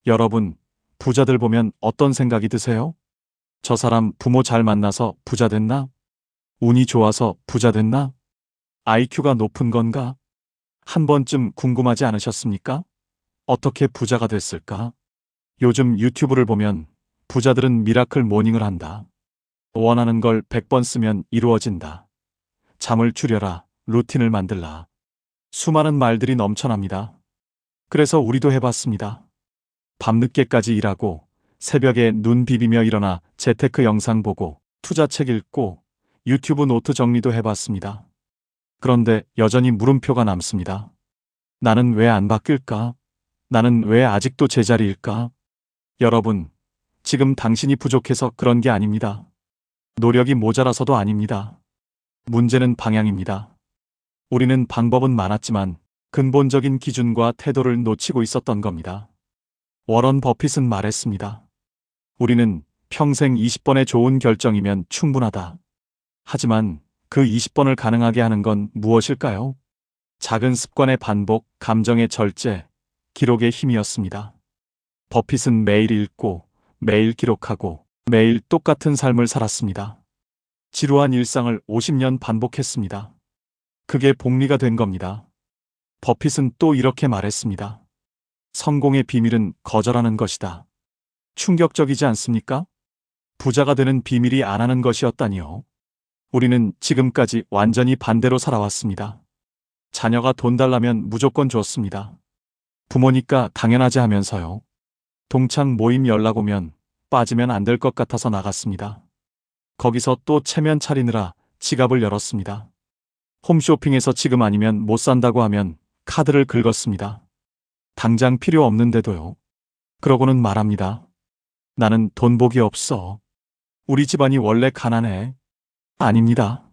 여러분, 부자들 보면 어떤 생각이 드세요? 저 사람 부모 잘 만나서 부자 됐나? 운이 좋아서 부자 됐나? IQ가 높은 건가? 한 번쯤 궁금하지 않으셨습니까? 어떻게 부자가 됐을까? 요즘 유튜브를 보면 부자들은 미라클 모닝을 한다. 원하는 걸 100번 쓰면 이루어진다. 잠을 줄여라, 루틴을 만들라. 수많은 말들이 넘쳐납니다. 그래서 우리도 해봤습니다. 밤늦게까지 일하고 새벽에 눈 비비며 일어나 재테크 영상 보고 투자책 읽고 유튜브 노트 정리도 해봤습니다. 그런데 여전히 물음표가 남습니다. 나는 왜 안 바뀔까? 나는 왜 아직도 제자리일까? 여러분, 지금 당신이 부족해서 그런 게 아닙니다. 노력이 모자라서도 아닙니다. 문제는 방향입니다. 우리는 방법은 많았지만 근본적인 기준과 태도를 놓치고 있었던 겁니다. 워런 버핏은 말했습니다. 우리는 평생 20번의 좋은 결정이면 충분하다. 하지만 그 20번을 가능하게 하는 건 무엇일까요? 작은 습관의 반복, 감정의 절제, 기록의 힘이었습니다. 버핏은 매일 읽고, 매일 기록하고, 매일 똑같은 삶을 살았습니다. 지루한 일상을 50년 반복했습니다. 그게 복리가 된 겁니다. 버핏은 또 이렇게 말했습니다. 성공의 비밀은 거절하는 것이다. 충격적이지 않습니까? 부자가 되는 비밀이 안 하는 것이었다니요. 우리는 지금까지 완전히 반대로 살아왔습니다. 자녀가 돈 달라면 무조건 줬습니다. 부모니까 당연하지 하면서요. 동창 모임 연락 오면 빠지면 안 될 것 같아서 나갔습니다. 거기서 또 체면 차리느라 지갑을 열었습니다. 홈쇼핑에서 지금 아니면 못 산다고 하면 카드를 긁었습니다. 당장 필요 없는데도요. 그러고는 말합니다. 나는 돈복이 없어. 우리 집안이 원래 가난해. 아닙니다.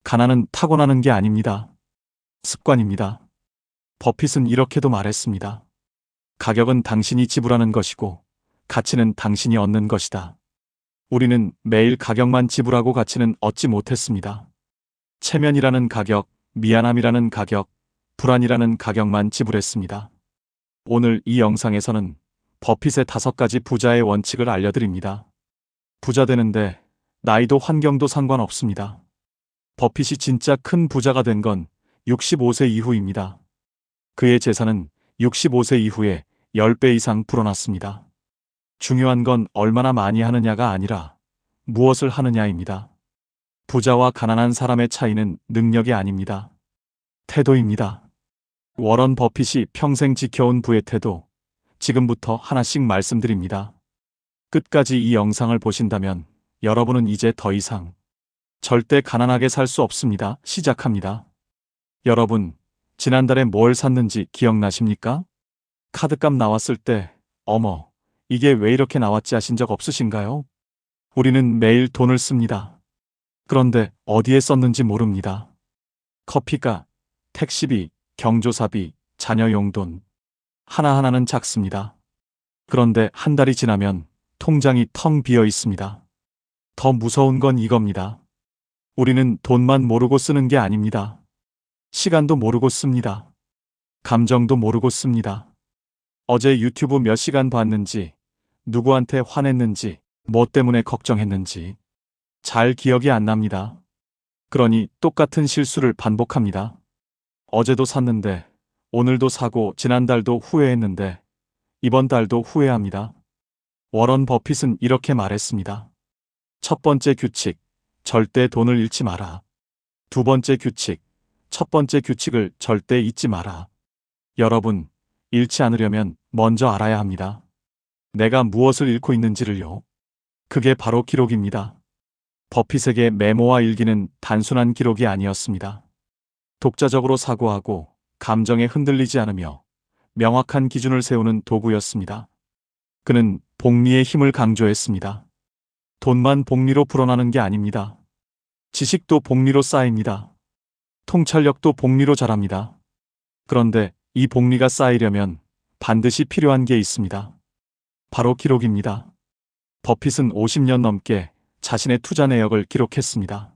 가난은 타고나는 게 아닙니다. 습관입니다. 버핏은 이렇게도 말했습니다. 가격은 당신이 지불하는 것이고 가치는 당신이 얻는 것이다. 우리는 매일 가격만 지불하고 가치는 얻지 못했습니다. 체면이라는 가격, 미안함이라는 가격, 불안이라는 가격만 지불했습니다. 오늘 이 영상에서는 버핏의 5가지 부자의 원칙을 알려드립니다. 부자 되는데 나이도 환경도 상관없습니다. 버핏이 진짜 큰 부자가 된 건 65세 이후입니다. 그의 재산은 65세 이후에 10배 이상 불어났습니다. 중요한 건 얼마나 많이 하느냐가 아니라 무엇을 하느냐입니다. 부자와 가난한 사람의 차이는 능력이 아닙니다. 태도입니다. 워런 버핏이 평생 지켜온 부의 태도, 지금부터 하나씩 말씀드립니다. 끝까지 이 영상을 보신다면 여러분은 이제 더 이상 절대 가난하게 살 수 없습니다. 시작합니다. 여러분, 지난달에 뭘 샀는지 기억나십니까? 카드값 나왔을 때, 어머, 이게 왜 이렇게 나왔지 하신 적 없으신가요? 우리는 매일 돈을 씁니다. 그런데 어디에 썼는지 모릅니다. 커피가, 택시비, 경조사비, 자녀 용돈. 하나하나는 작습니다. 그런데 한 달이 지나면 통장이 텅 비어 있습니다. 더 무서운 건 이겁니다. 우리는 돈만 모르고 쓰는 게 아닙니다. 시간도 모르고 씁니다. 감정도 모르고 씁니다. 어제 유튜브 몇 시간 봤는지, 누구한테 화냈는지, 뭐 때문에 걱정했는지 잘 기억이 안 납니다. 그러니 똑같은 실수를 반복합니다. 어제도 샀는데, 오늘도 사고 지난달도 후회했는데 이번 달도 후회합니다. 워런 버핏은 이렇게 말했습니다. 첫 번째 규칙, 절대 돈을 잃지 마라. 두 번째 규칙, 첫 번째 규칙을 절대 잊지 마라. 여러분, 잃지 않으려면 먼저 알아야 합니다. 내가 무엇을 잃고 있는지를요. 그게 바로 기록입니다. 버핏에게 메모와 일기는 단순한 기록이 아니었습니다. 독자적으로 사고하고 감정에 흔들리지 않으며 명확한 기준을 세우는 도구였습니다. 그는 복리의 힘을 강조했습니다. 돈만 복리로 불어나는 게 아닙니다. 지식도 복리로 쌓입니다. 통찰력도 복리로 자랍니다. 그런데 이 복리가 쌓이려면 반드시 필요한 게 있습니다. 바로 기록입니다. 버핏은 50년 넘게 자신의 투자 내역을 기록했습니다.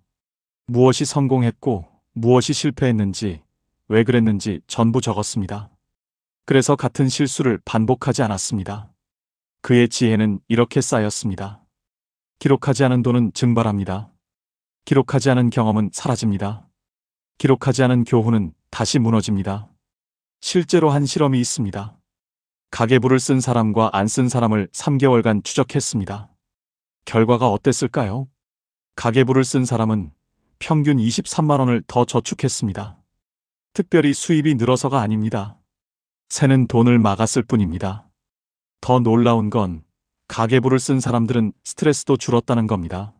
무엇이 성공했고 무엇이 실패했는지, 왜 그랬는지 전부 적었습니다. 그래서 같은 실수를 반복하지 않았습니다. 그의 지혜는 이렇게 쌓였습니다. 기록하지 않은 돈은 증발합니다. 기록하지 않은 경험은 사라집니다. 기록하지 않은 교훈은 다시 무너집니다. 실제로 한 실험이 있습니다. 가계부를 쓴 사람과 안 쓴 사람을 3개월간 추적했습니다. 결과가 어땠을까요? 가계부를 쓴 사람은 평균 23만 원을 더 저축했습니다. 특별히 수입이 늘어서가 아닙니다. 새는 돈을 막았을 뿐입니다. 더 놀라운 건 가계부를 쓴 사람들은 스트레스도 줄었다는 겁니다.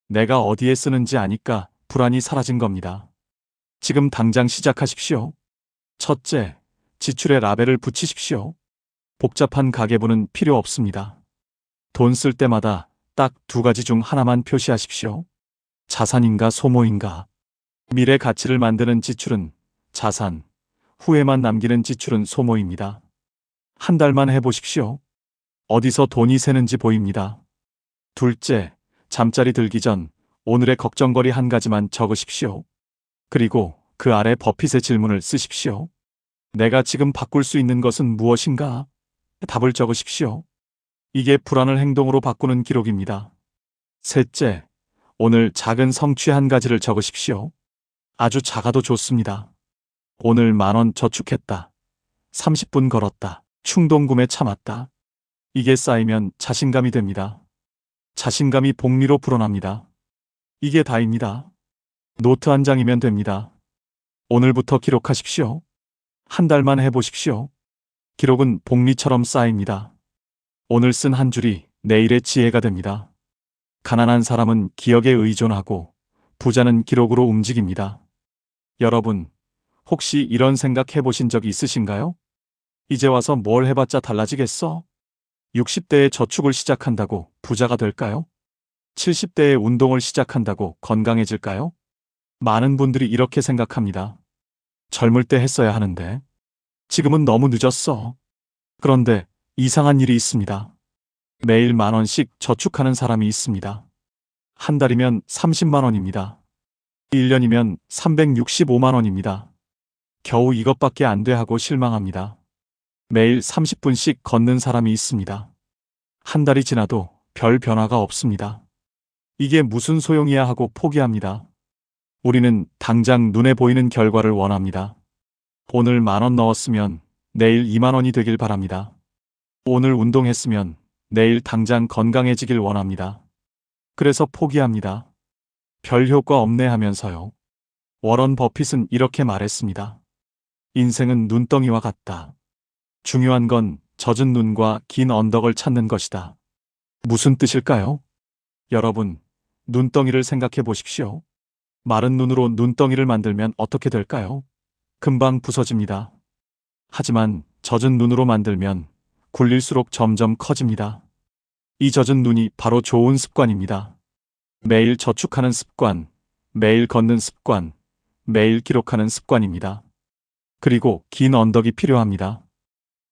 내가 어디에 쓰는지 아니까 불안이 사라진 겁니다. 지금 당장 시작하십시오. 첫째, 지출에 라벨을 붙이십시오. 복잡한 가계부는 필요 없습니다. 돈 쓸 때마다 딱 2가지 중 하나만 표시하십시오. 자산인가 소모인가. 미래 가치를 만드는 지출은 자산, 후회만 남기는 지출은 소모입니다. 한 달만 해보십시오. 어디서 돈이 새는지 보입니다. 둘째, 잠자리 들기 전 오늘의 걱정거리 한 가지만 적으십시오. 그리고 그 아래 버핏의 질문을 쓰십시오. 내가 지금 바꿀 수 있는 것은 무엇인가? 답을 적으십시오. 이게 불안을 행동으로 바꾸는 기록입니다. 셋째, 오늘 작은 성취 한 가지를 적으십시오. 아주 작아도 좋습니다. 오늘 10,000원 저축했다. 30분 걸었다. 충동구매 참았다. 이게 쌓이면 자신감이 됩니다. 자신감이 복리로 불어납니다. 이게 다입니다. 노트 한 장이면 됩니다. 오늘부터 기록하십시오. 한 달만 해보십시오. 기록은 복리처럼 쌓입니다. 오늘 쓴 한 줄이 내일의 지혜가 됩니다. 가난한 사람은 기억에 의존하고 부자는 기록으로 움직입니다. 여러분, 혹시 이런 생각 해보신 적 있으신가요? 이제 와서 뭘 해봤자 달라지겠어? 60대에 저축을 시작한다고 부자가 될까요? 70대에 운동을 시작한다고 건강해질까요? 많은 분들이 이렇게 생각합니다. 젊을 때 했어야 하는데. 지금은 너무 늦었어. 그런데 이상한 일이 있습니다. 매일 10,000원씩 저축하는 사람이 있습니다. 한 달이면 30만 원입니다. 1년이면 365만 원입니다. 겨우 이것밖에 안 돼 하고 실망합니다. 매일 30분씩 걷는 사람이 있습니다. 한 달이 지나도 별 변화가 없습니다. 이게 무슨 소용이야 하고 포기합니다. 우리는 당장 눈에 보이는 결과를 원합니다. 오늘 10,000원 넣었으면 내일 2만 원이 되길 바랍니다. 오늘 운동했으면 내일 당장 건강해지길 원합니다. 그래서 포기합니다. 별 효과 없네 하면서요. 워런 버핏은 이렇게 말했습니다. 인생은 눈덩이와 같다. 중요한 건 젖은 눈과 긴 언덕을 찾는 것이다. 무슨 뜻일까요? 여러분, 눈덩이를 생각해 보십시오. 마른 눈으로 눈덩이를 만들면 어떻게 될까요? 금방 부서집니다. 하지만 젖은 눈으로 만들면 굴릴수록 점점 커집니다. 이 젖은 눈이 바로 좋은 습관입니다. 매일 저축하는 습관, 매일 걷는 습관, 매일 기록하는 습관입니다. 그리고 긴 언덕이 필요합니다.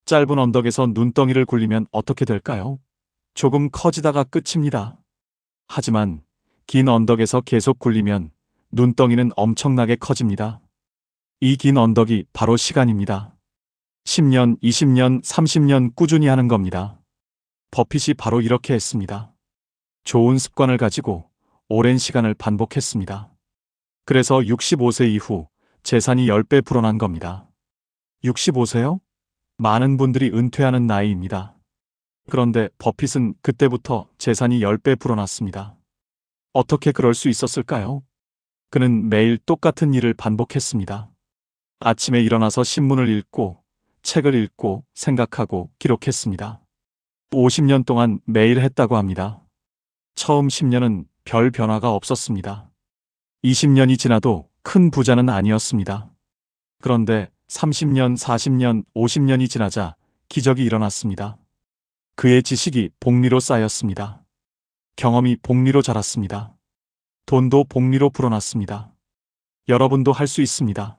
짧은 언덕에서 눈덩이를 굴리면 어떻게 될까요? 조금 커지다가 끝입니다. 하지만 긴 언덕에서 계속 굴리면 눈덩이는 엄청나게 커집니다. 이 긴 언덕이 바로 시간입니다. 10년, 20년, 30년 꾸준히 하는 겁니다. 버핏이 바로 이렇게 했습니다. 좋은 습관을 가지고 오랜 시간을 반복했습니다. 그래서 65세 이후 재산이 10배 불어난 겁니다. 65세요? 많은 분들이 은퇴하는 나이입니다. 그런데 버핏은 그때부터 재산이 10배 불어났습니다. 어떻게 그럴 수 있었을까요? 그는 매일 똑같은 일을 반복했습니다. 아침에 일어나서 신문을 읽고, 책을 읽고, 생각하고, 기록했습니다. 50년 동안 매일 했다고 합니다. 처음 10년은 별 변화가 없었습니다. 20년이 지나도 큰 부자는 아니었습니다. 그런데 30년, 40년, 50년이 지나자 기적이 일어났습니다. 그의 지식이 복리로 쌓였습니다. 경험이 복리로 자랐습니다. 돈도 복리로 불어났습니다. 여러분도 할 수 있습니다.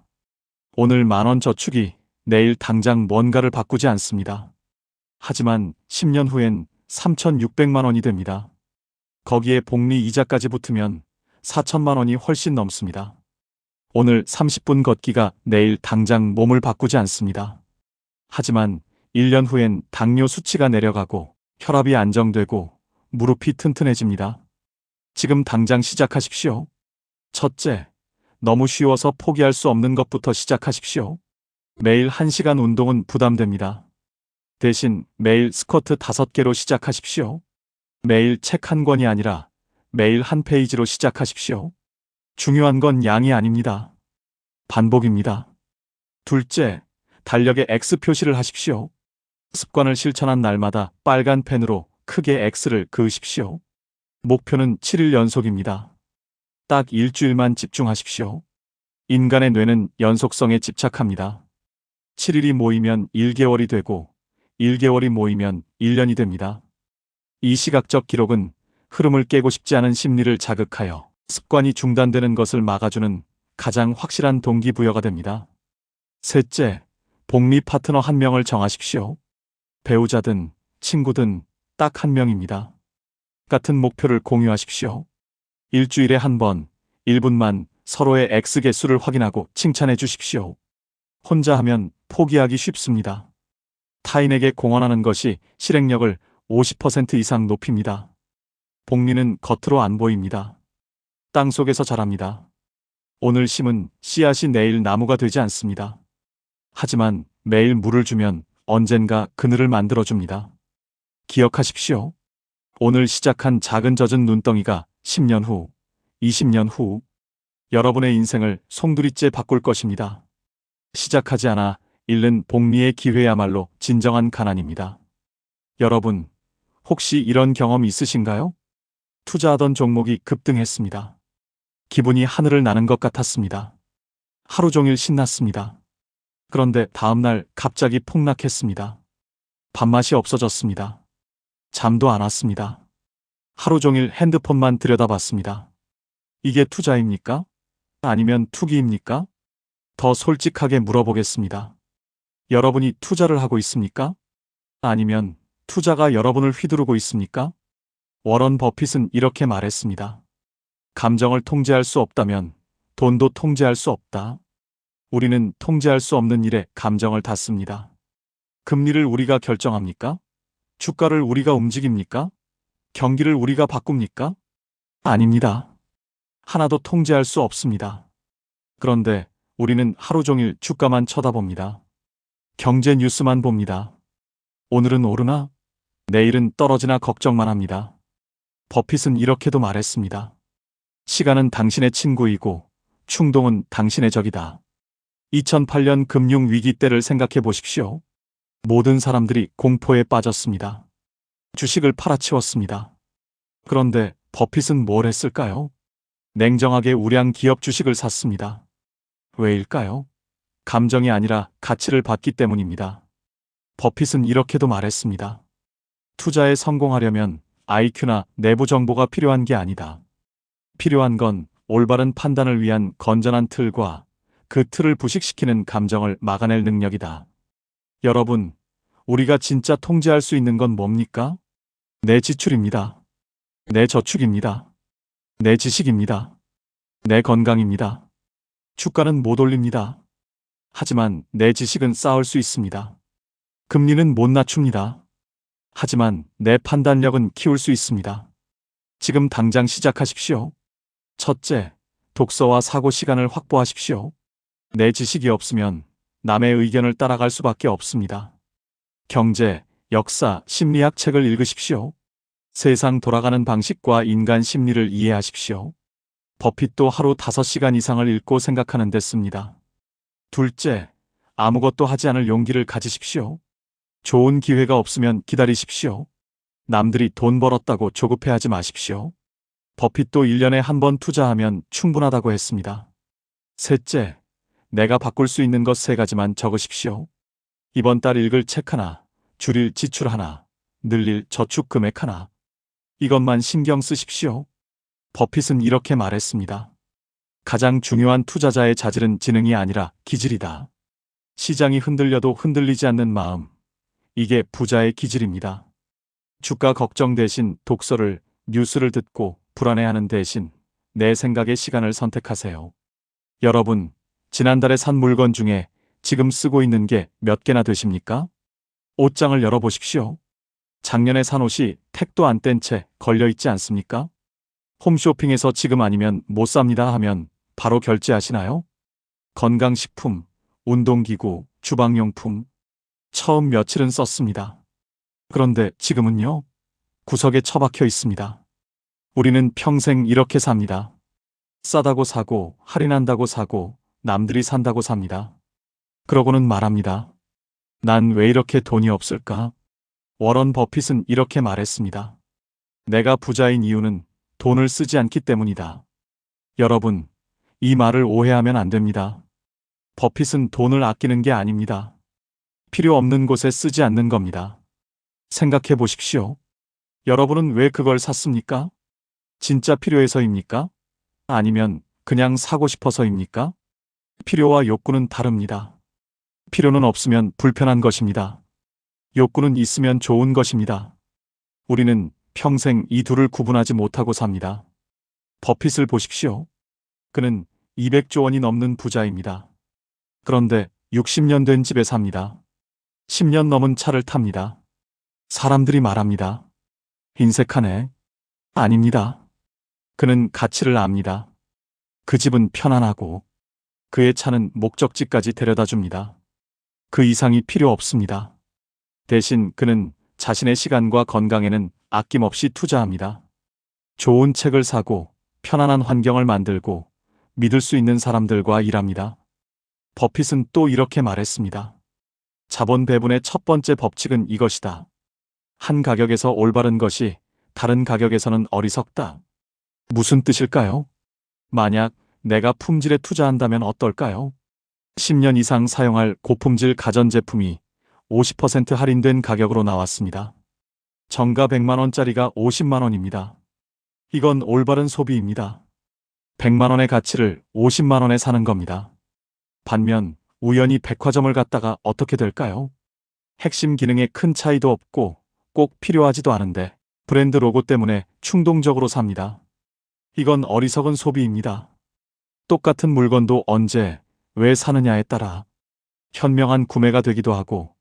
오늘 10,000원 저축이 내일 당장 뭔가를 바꾸지 않습니다. 하지만 10년 후엔 3,600만 원이 됩니다. 거기에 복리 이자까지 붙으면 4천만 원이 훨씬 넘습니다. 오늘 30분 걷기가 내일 당장 몸을 바꾸지 않습니다. 하지만 1년 후엔 당뇨 수치가 내려가고 혈압이 안정되고 무릎이 튼튼해집니다. 지금 당장 시작하십시오. 첫째, 너무 쉬워서 포기할 수 없는 것부터 시작하십시오. 매일 1시간 운동은 부담됩니다. 대신 매일 스쿼트 5개로 시작하십시오. 매일 책 한 권이 아니라 매일 한 페이지로 시작하십시오. 중요한 건 양이 아닙니다. 반복입니다. 둘째, 달력에 X 표시를 하십시오. 습관을 실천한 날마다 빨간 펜으로 크게 X를 그으십시오. 목표는 7일 연속입니다. 딱 일주일만 집중하십시오. 인간의 뇌는 연속성에 집착합니다. 7일이 모이면 1개월이 되고 1개월이 모이면 1년이 됩니다. 이 시각적 기록은 흐름을 깨고 싶지 않은 심리를 자극하여 습관이 중단되는 것을 막아주는 가장 확실한 동기부여가 됩니다. 셋째, 복리 파트너 한 명을 정하십시오. 배우자든 친구든 딱 한 명입니다. 같은 목표를 공유하십시오. 일주일에 한 번, 1분만 서로의 X 개수를 확인하고 칭찬해 주십시오. 혼자 하면 포기하기 쉽습니다. 타인에게 공헌하는 것이 실행력을 50% 이상 높입니다. 복리는 겉으로 안 보입니다. 땅 속에서 자랍니다. 오늘 심은 씨앗이 내일 나무가 되지 않습니다. 하지만 매일 물을 주면 언젠가 그늘을 만들어줍니다. 기억하십시오. 오늘 시작한 작은 젖은 눈덩이가 10년 후, 20년 후 여러분의 인생을 송두리째 바꿀 것입니다. 시작하지 않아 잃는 복리의 기회야말로 진정한 가난입니다. 여러분, 혹시 이런 경험 있으신가요? 투자하던 종목이 급등했습니다. 기분이 하늘을 나는 것 같았습니다. 하루 종일 신났습니다. 그런데 다음날 갑자기 폭락했습니다. 밥맛이 없어졌습니다. 잠도 안 왔습니다. 하루 종일 핸드폰만 들여다봤습니다. 이게 투자입니까? 아니면 투기입니까? 더 솔직하게 물어보겠습니다. 여러분이 투자를 하고 있습니까? 아니면 투자가 여러분을 휘두르고 있습니까? 워런 버핏은 이렇게 말했습니다. 감정을 통제할 수 없다면 돈도 통제할 수 없다. 우리는 통제할 수 없는 일에 감정을 닫습니다. 금리를 우리가 결정합니까? 주가를 우리가 움직입니까? 경기를 우리가 바꿉니까? 아닙니다. 하나도 통제할 수 없습니다. 그런데 우리는 하루 종일 주가만 쳐다봅니다. 경제 뉴스만 봅니다. 오늘은 오르나? 내일은 떨어지나 걱정만 합니다. 버핏은 이렇게도 말했습니다. 시간은 당신의 친구이고 충동은 당신의 적이다. 2008년 금융위기 때를 생각해 보십시오. 모든 사람들이 공포에 빠졌습니다. 주식을 팔아치웠습니다. 그런데 버핏은 뭘 했을까요? 냉정하게 우량 기업 주식을 샀습니다. 왜일까요? 감정이 아니라 가치를 봤기 때문입니다. 버핏은 이렇게도 말했습니다. 투자에 성공하려면 IQ나 내부 정보가 필요한 게 아니다. 필요한 건 올바른 판단을 위한 건전한 틀과 그 틀을 부식시키는 감정을 막아낼 능력이다. 여러분, 우리가 진짜 통제할 수 있는 건 뭡니까? 내 지출입니다. 내 저축입니다. 내 지식입니다. 내 건강입니다. 주가는 못 올립니다. 하지만 내 지식은 쌓을 수 있습니다. 금리는 못 낮춥니다. 하지만 내 판단력은 키울 수 있습니다. 지금 당장 시작하십시오. 첫째, 독서와 사고 시간을 확보하십시오. 내 지식이 없으면 남의 의견을 따라갈 수밖에 없습니다. 경제, 역사, 심리학 책을 읽으십시오. 세상 돌아가는 방식과 인간 심리를 이해하십시오. 버핏도 하루 5시간 이상을 읽고 생각하는 데 씁니다. 둘째, 아무것도 하지 않을 용기를 가지십시오. 좋은 기회가 없으면 기다리십시오. 남들이 돈 벌었다고 조급해하지 마십시오. 버핏도 1년에 한 번 투자하면 충분하다고 했습니다. 셋째, 내가 바꿀 수 있는 것 3가지만 적으십시오. 이번 달 읽을 책 하나, 줄일 지출 하나, 늘릴 저축 금액 하나. 이것만 신경 쓰십시오. 버핏은 이렇게 말했습니다. 가장 중요한 투자자의 자질은 지능이 아니라 기질이다. 시장이 흔들려도 흔들리지 않는 마음. 이게 부자의 기질입니다. 주가 걱정 대신 독서를, 뉴스를 듣고 불안해하는 대신 내 생각의 시간을 선택하세요. 여러분, 지난달에 산 물건 중에 지금 쓰고 있는 게 몇 개나 되십니까? 옷장을 열어보십시오. 작년에 산 옷이 택도 안 뗀 채 걸려 있지 않습니까? 홈쇼핑에서 지금 아니면 못 삽니다 하면 바로 결제하시나요? 건강식품, 운동기구, 주방용품. 처음 며칠은 썼습니다. 그런데 지금은요? 구석에 처박혀 있습니다. 우리는 평생 이렇게 삽니다. 싸다고 사고, 할인한다고 사고, 남들이 산다고 삽니다. 그러고는 말합니다. 난 왜 이렇게 돈이 없을까? 워런 버핏은 이렇게 말했습니다. 내가 부자인 이유는 돈을 쓰지 않기 때문이다. 여러분, 이 말을 오해하면 안 됩니다. 버핏은 돈을 아끼는 게 아닙니다. 필요 없는 곳에 쓰지 않는 겁니다. 생각해 보십시오. 여러분은 왜 그걸 샀습니까? 진짜 필요해서입니까? 아니면 그냥 사고 싶어서입니까? 필요와 욕구는 다릅니다. 필요는 없으면 불편한 것입니다. 욕구는 있으면 좋은 것입니다. 우리는 평생 이 둘을 구분하지 못하고 삽니다. 버핏을 보십시오. 그는 200조 원이 넘는 부자입니다. 그런데 60년 된 집에 삽니다. 10년 넘은 차를 탑니다. 사람들이 말합니다. 인색하네. 아닙니다. 그는 가치를 압니다. 그 집은 편안하고 그의 차는 목적지까지 데려다 줍니다. 그 이상이 필요 없습니다. 대신 그는 자신의 시간과 건강에는 아낌없이 투자합니다. 좋은 책을 사고 편안한 환경을 만들고 믿을 수 있는 사람들과 일합니다. 버핏은 또 이렇게 말했습니다. 자본 배분의 첫 번째 법칙은 이것이다. 한 가격에서 올바른 것이 다른 가격에서는 어리석다. 무슨 뜻일까요? 만약 내가 품질에 투자한다면 어떨까요? 10년 이상 사용할 고품질 가전제품이 50% 할인된 가격으로 나왔습니다. 정가 100만 원짜리가 50만 원입니다. 이건 올바른 소비입니다. 100만 원의 가치를 50만 원에 사는 겁니다. 반면 우연히 백화점을 갔다가 어떻게 될까요? 핵심 기능에 큰 차이도 없고 꼭 필요하지도 않은데 브랜드 로고 때문에 충동적으로 삽니다. 이건 어리석은 소비입니다. 똑같은 물건도 언제, 왜 사느냐에 따라 현명한 구매가 되기도 하고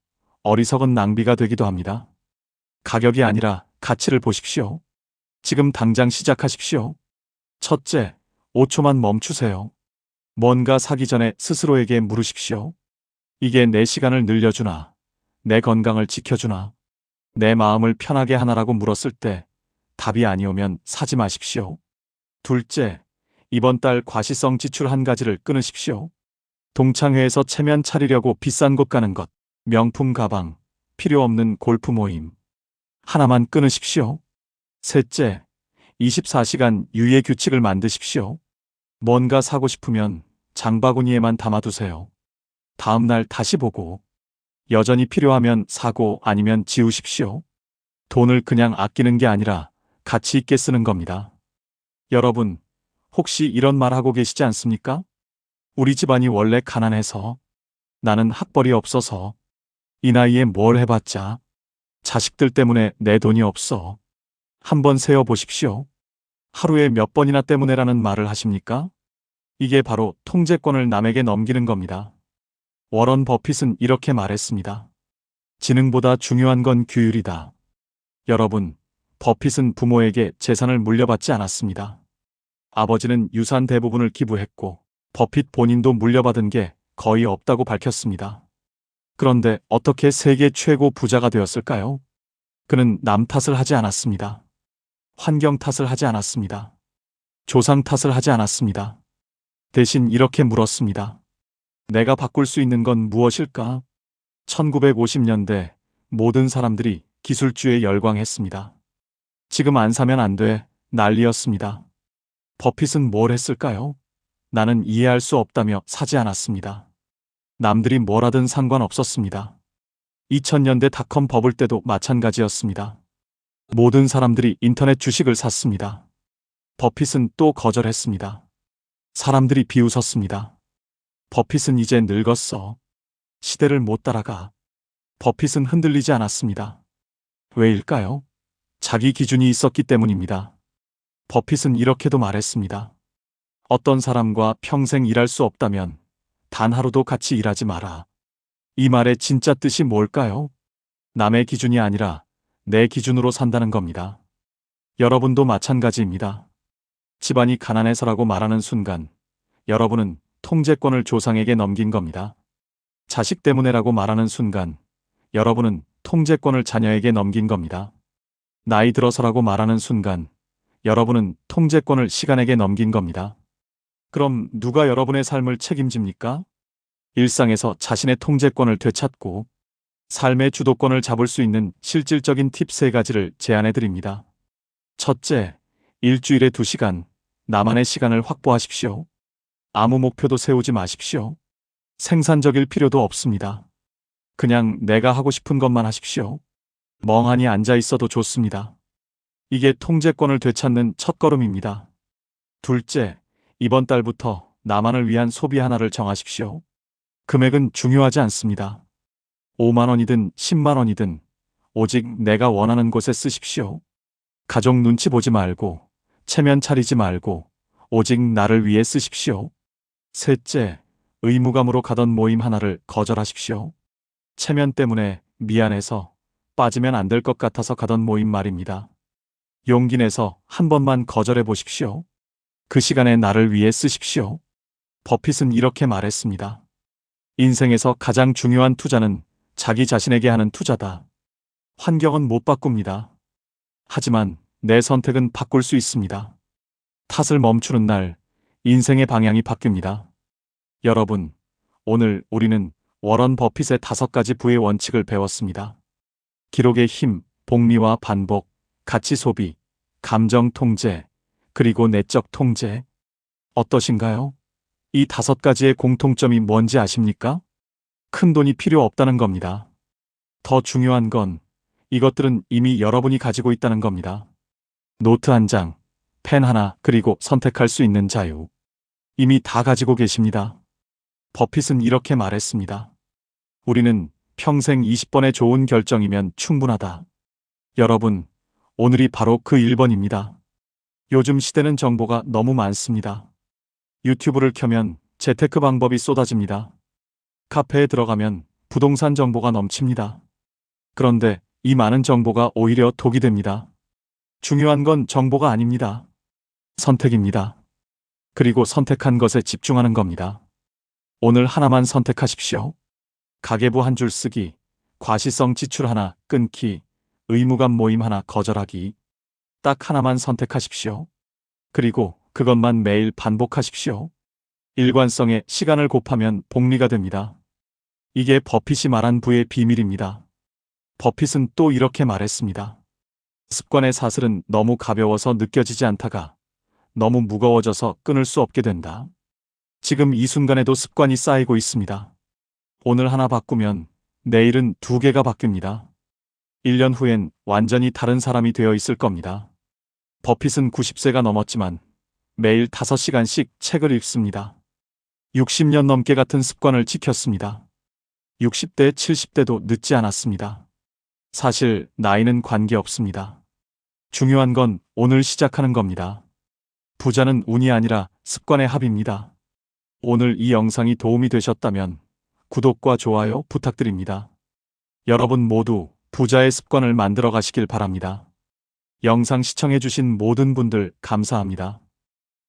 어리석은 낭비가 되기도 합니다. 가격이 아니라 가치를 보십시오. 지금 당장 시작하십시오. 첫째, 5초만 멈추세요. 뭔가 사기 전에 스스로에게 물으십시오. 이게 내 시간을 늘려주나, 내 건강을 지켜주나, 내 마음을 편하게 하나라고 물었을 때 답이 아니오면 사지 마십시오. 둘째, 이번 달 과시성 지출 한 가지를 끊으십시오. 동창회에서 체면 차리려고 비싼 곳 가는 것, 명품 가방, 필요 없는 골프 모임. 하나만 끊으십시오. 셋째, 24시간 유예 규칙을 만드십시오. 뭔가 사고 싶으면 장바구니에만 담아두세요. 다음 날 다시 보고 여전히 필요하면 사고 아니면 지우십시오. 돈을 그냥 아끼는 게 아니라 가치 있게 쓰는 겁니다. 여러분, 혹시 이런 말 하고 계시지 않습니까? 우리 집안이 원래 가난해서, 나는 학벌이 없어서, 이 나이에 뭘 해봤자, 자식들 때문에 내 돈이 없어. 한번 세어보십시오. 하루에 몇 번이나 때문에라는 말을 하십니까? 이게 바로 통제권을 남에게 넘기는 겁니다. 워런 버핏은 이렇게 말했습니다. 지능보다 중요한 건 규율이다. 여러분, 버핏은 부모에게 재산을 물려받지 않았습니다. 아버지는 유산 대부분을 기부했고 버핏 본인도 물려받은 게 거의 없다고 밝혔습니다. 그런데 어떻게 세계 최고 부자가 되었을까요? 그는 남 탓을 하지 않았습니다. 환경 탓을 하지 않았습니다. 조상 탓을 하지 않았습니다. 대신 이렇게 물었습니다. 내가 바꿀 수 있는 건 무엇일까? 1950년대 모든 사람들이 기술주에 열광했습니다. 지금 안 사면 안 돼, 난리였습니다. 버핏은 뭘 했을까요? 나는 이해할 수 없다며 사지 않았습니다. 남들이 뭘 하든 상관없었습니다. 2000년대 닷컴 버블 때도 마찬가지였습니다. 모든 사람들이 인터넷 주식을 샀습니다. 버핏은 또 거절했습니다. 사람들이 비웃었습니다. 버핏은 이제 늙었어. 시대를 못 따라가. 버핏은 흔들리지 않았습니다. 왜일까요? 자기 기준이 있었기 때문입니다. 버핏은 이렇게도 말했습니다. 어떤 사람과 평생 일할 수 없다면 단 하루도 같이 일하지 마라. 이 말의 진짜 뜻이 뭘까요? 남의 기준이 아니라 내 기준으로 산다는 겁니다. 여러분도 마찬가지입니다. 집안이 가난해서라고 말하는 순간 여러분은 통제권을 조상에게 넘긴 겁니다. 자식 때문에라고 말하는 순간 여러분은 통제권을 자녀에게 넘긴 겁니다. 나이 들어서라고 말하는 순간 여러분은 통제권을 시간에게 넘긴 겁니다. 그럼 누가 여러분의 삶을 책임집니까? 일상에서 자신의 통제권을 되찾고 삶의 주도권을 잡을 수 있는 실질적인 팁 3가지를 제안해 드립니다. 첫째, 일주일에 2시간 나만의 시간을 확보하십시오. 아무 목표도 세우지 마십시오. 생산적일 필요도 없습니다. 그냥 내가 하고 싶은 것만 하십시오. 멍하니 앉아 있어도 좋습니다. 이게 통제권을 되찾는 첫걸음입니다. 둘째, 이번 달부터 나만을 위한 소비 하나를 정하십시오. 금액은 중요하지 않습니다. 5만 원이든 10만 원이든 오직 내가 원하는 곳에 쓰십시오. 가족 눈치 보지 말고 체면 차리지 말고 오직 나를 위해 쓰십시오. 셋째, 의무감으로 가던 모임 하나를 거절하십시오. 체면 때문에 미안해서 빠지면 안 될 것 같아서 가던 모임 말입니다. 용기 내서 한 번만 거절해 보십시오. 그 시간에 나를 위해 쓰십시오. 버핏은 이렇게 말했습니다. 인생에서 가장 중요한 투자는 자기 자신에게 하는 투자다. 환경은 못 바꿉니다. 하지만 내 선택은 바꿀 수 있습니다. 탓을 멈추는 날 인생의 방향이 바뀝니다. 여러분, 오늘 우리는 워런 버핏의 5가지 부의 원칙을 배웠습니다. 기록의 힘, 복리와 반복, 가치 소비, 감정 통제, 그리고 내적 통제. 어떠신가요? 이 5가지의 공통점이 뭔지 아십니까? 큰 돈이 필요 없다는 겁니다. 더 중요한 건 이것들은 이미 여러분이 가지고 있다는 겁니다. 노트 한 장, 펜 하나, 그리고 선택할 수 있는 자유. 이미 다 가지고 계십니다. 버핏은 이렇게 말했습니다. 우리는 평생 20번의 좋은 결정이면 충분하다. 여러분, 오늘이 바로 그 1번입니다. 요즘 시대는 정보가 너무 많습니다. 유튜브를 켜면 재테크 방법이 쏟아집니다. 카페에 들어가면 부동산 정보가 넘칩니다. 그런데 이 많은 정보가 오히려 독이 됩니다. 중요한 건 정보가 아닙니다. 선택입니다. 그리고 선택한 것에 집중하는 겁니다. 오늘 하나만 선택하십시오. 가계부 한 줄 쓰기, 과시성 지출 하나 끊기, 의무감 모임 하나 거절하기. 딱 하나만 선택하십시오. 그리고 그것만 매일 반복하십시오. 일관성에 시간을 곱하면 복리가 됩니다. 이게 버핏이 말한 부의 비밀입니다. 버핏은 또 이렇게 말했습니다. 습관의 사슬은 너무 가벼워서 느껴지지 않다가 너무 무거워져서 끊을 수 없게 된다. 지금 이 순간에도 습관이 쌓이고 있습니다. 오늘 하나 바꾸면 내일은 2개가 바뀝니다. 1년 후엔 완전히 다른 사람이 되어 있을 겁니다. 버핏은 90세가 넘었지만 매일 5시간씩 책을 읽습니다. 60년 넘게 같은 습관을 지켰습니다. 60대, 70대도 늦지 않았습니다. 사실 나이는 관계없습니다. 중요한 건 오늘 시작하는 겁니다. 부자는 운이 아니라 습관의 합입니다. 오늘 이 영상이 도움이 되셨다면 구독과 좋아요 부탁드립니다. 여러분 모두 부자의 습관을 만들어 가시길 바랍니다. 영상 시청해주신 모든 분들 감사합니다.